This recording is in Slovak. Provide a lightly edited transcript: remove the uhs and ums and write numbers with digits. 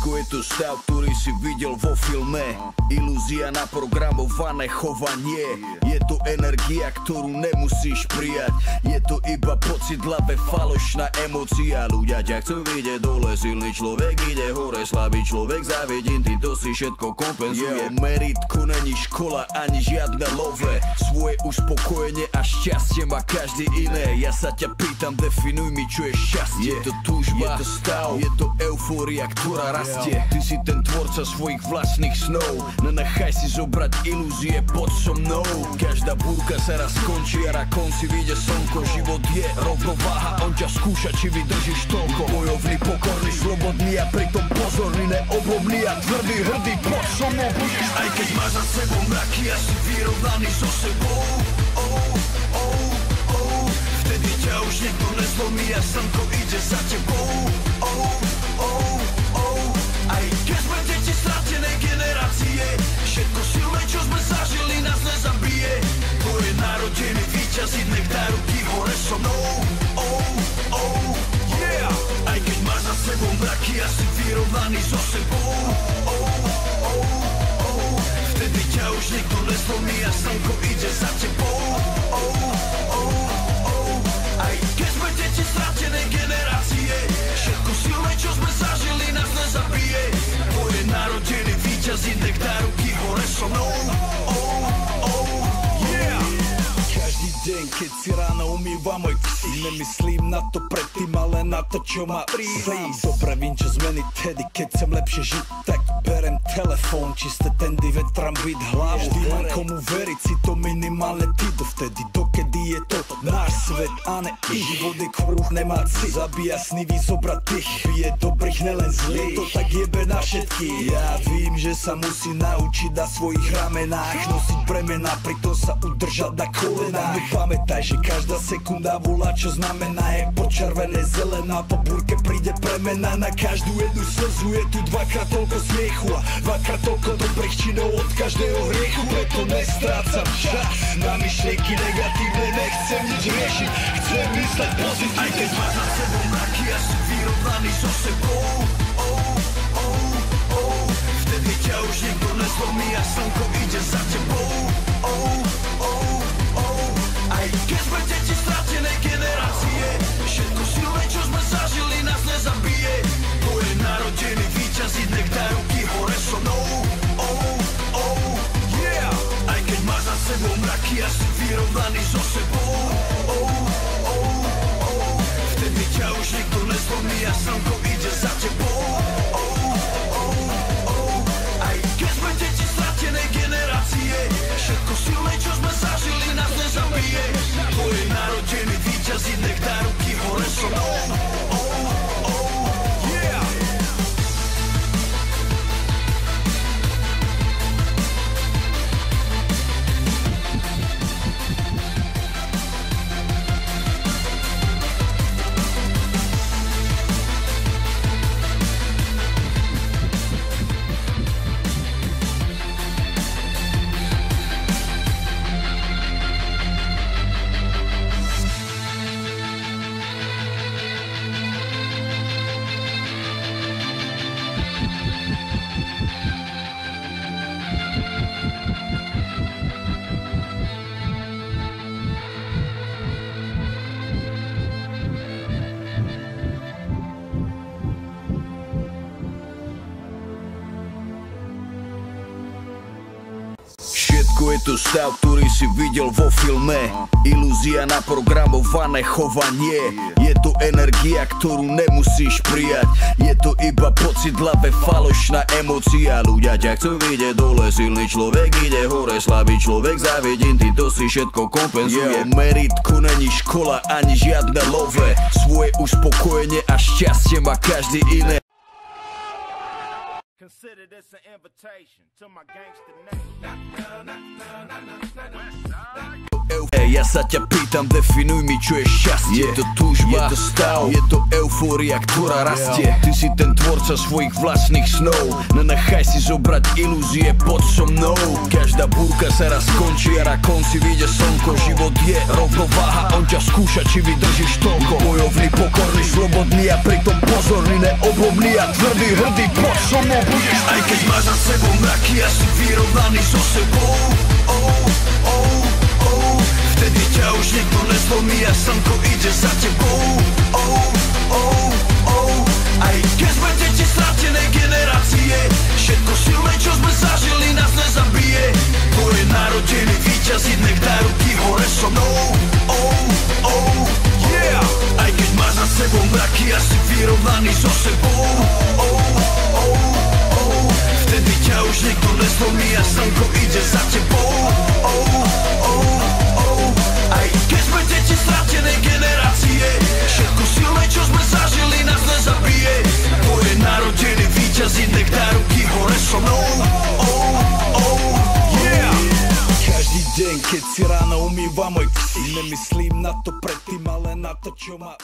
Všetko je to stav, ktorý si videl vo filme. Ilúzia na programované chovanie. Je to energia, ktorú nemusíš prijať. Je to iba pocit hlave, falošná emócia. Ľudia ťa chcú vidieť dole, silný človek ide hore, slabý človek závidí, ty to si všetko kompenzuje. Meritko není škola ani žiadne love. Svoje uspokojenie a šťastie má každý iné. Ja sa ťa pýtam, definuj mi, čo je šťastie. Je to túžba, je to stav, je to eufória, ktorá rastie. Ty si ten tvorca svojich vlastných snov. Nenechaj si zobrať ilúzie, poď so mnou. Každá búrka sa raz skončí a na konci vyjde slnko. Život je rovnováha, on ťa skúša, či vydržíš toľko. Bojovný, pokorný, slobodný a pritom pozorný, neoblomný a tvrdý, hrdý, poď so mnou budeš. Aj keď máš za sebou mraky a si vyrovnaný so sebou, vtedy ťa už nikto nezlomí a slnko ide za tebou. Aj keď sme deti stratenej generácie, všetko silné, čo sme zažili, nás nezabije. To je narodený víťaz, nech dá ruky hore so mnou. Aj keď máš za sebou mraky a si vyrovnaný so sebou, vtedy ťa už nikto nezlomí a slnko ide za tebou. Aj keď sme deti stratenej generácie, všetko silné, čo sme zažili, nás nezabije. To je narodený víťaz, nech dá ruky hore so mnou. Každý deň, keď si ráno umývam môj ksí, nemyslím na to predtým, ale na to, čo má prísť. Dobre vím, čo zmeniť tedy, keď chcem lepšie žiť, tak berem telefón, čisté tendy, vetram byt hlavu. Vždy mám komu veriť, si to minimálne ty, dovtedy, dokedy je to náš svet a ne ich. Život je kruh, nemá cit, zabíja sny, vyzobrať tých, bije dobrých, nelen zlých, to tak jebe na všetkých. Ja vím, že sa musí naučiť na svojich ramenách nosiť bremena, pritom sa udržať na kolenách. No pamätaj, že každá sekunda volá, čo znamená, je počervené, zelená, po búrke príde premena. Na každú jednu slzu je tu dvakrát toľko smiechu a dvakrát toľko dobrých činov od každého hriechu. Preto nestrácam čas na myšlienky negatívne, nechcem nič riešiť, chcem mysleť pozitívne. Aj keď máš na sebou mraky a si vyrovnaný so sebou, vtedy ťa už nikto nezlomí a slnko ide za tebou. Aj keď sme deti stratenej generácie, všetko silné, čo sme zažili, nás nezabije. To je narodený víťaz, nech dá ruky hore so mnou. Aj keď máš za sebou mraky a si vyrovnaný so sebou, vtedy ťa už nikto nezlomí a slnko ide za tebou. Aj keď sme deti stratenej generácie, všetko silné, čo sme zažili, nás nezabije. To je narodený víťaz, nech dá ruky hore so mnou. Je to stav, ktorý si videl vo filme. Ilúzia na programované chovanie. Je to energia, ktorú nemusíš prijať. Je to iba pocit hlave, falošná emócia. Ľudia ťa chcú vidieť dole, silný človek ide hore, slabý človek závidí, ty to si všetko kompenzuje. Meritko není škola ani žiadne love. Svoje uspokojenie a šťastie má každý iné. Consider this an invitation to my gangster name. Ja sa ťa pýtam, definuj mi, čo je šťastie. Je to túžba, je to stav, je to eufória, ktorá rastie. Ty si ten tvorca svojich vlastných snov. Nenechaj si zobrať ilúzie, poď so mnou. Každá búrka sa raz skončí a na konci vyjde slnko. Život je rovnováha, on ťa skúša, či vydržíš toľko. Bojovný, pokorný, slobodný a pritom pozorný, neoblomný a tvrdý, hrdý, poď so mnou budeš. Aj keď máš za sebou mraky a si vyrovnaný so sebou, vtedy ťa už nikto nezlomí a slnko ide za tebou. Aj keď sme deti stratenej generácie, všetko silné, čo sme zažili, nás nezabije. Tvoje narodený víťazí, nech daj ruky hore so mnou. Aj keď máš za sebou mraky a si vyrovnaný so sebou, vtedy ťa už nikto nezlomí a slnko ide za tebou. Aj keď sme deti stratenej generácie, všetko silné, čo sme zažili, nás nezabije. Tvoje narodený víťazí, nech daj ruky hore so mnou. Každý deň, keď si ráno umývam môj ksich, nemyslím na to predtým, ale na to, čo ma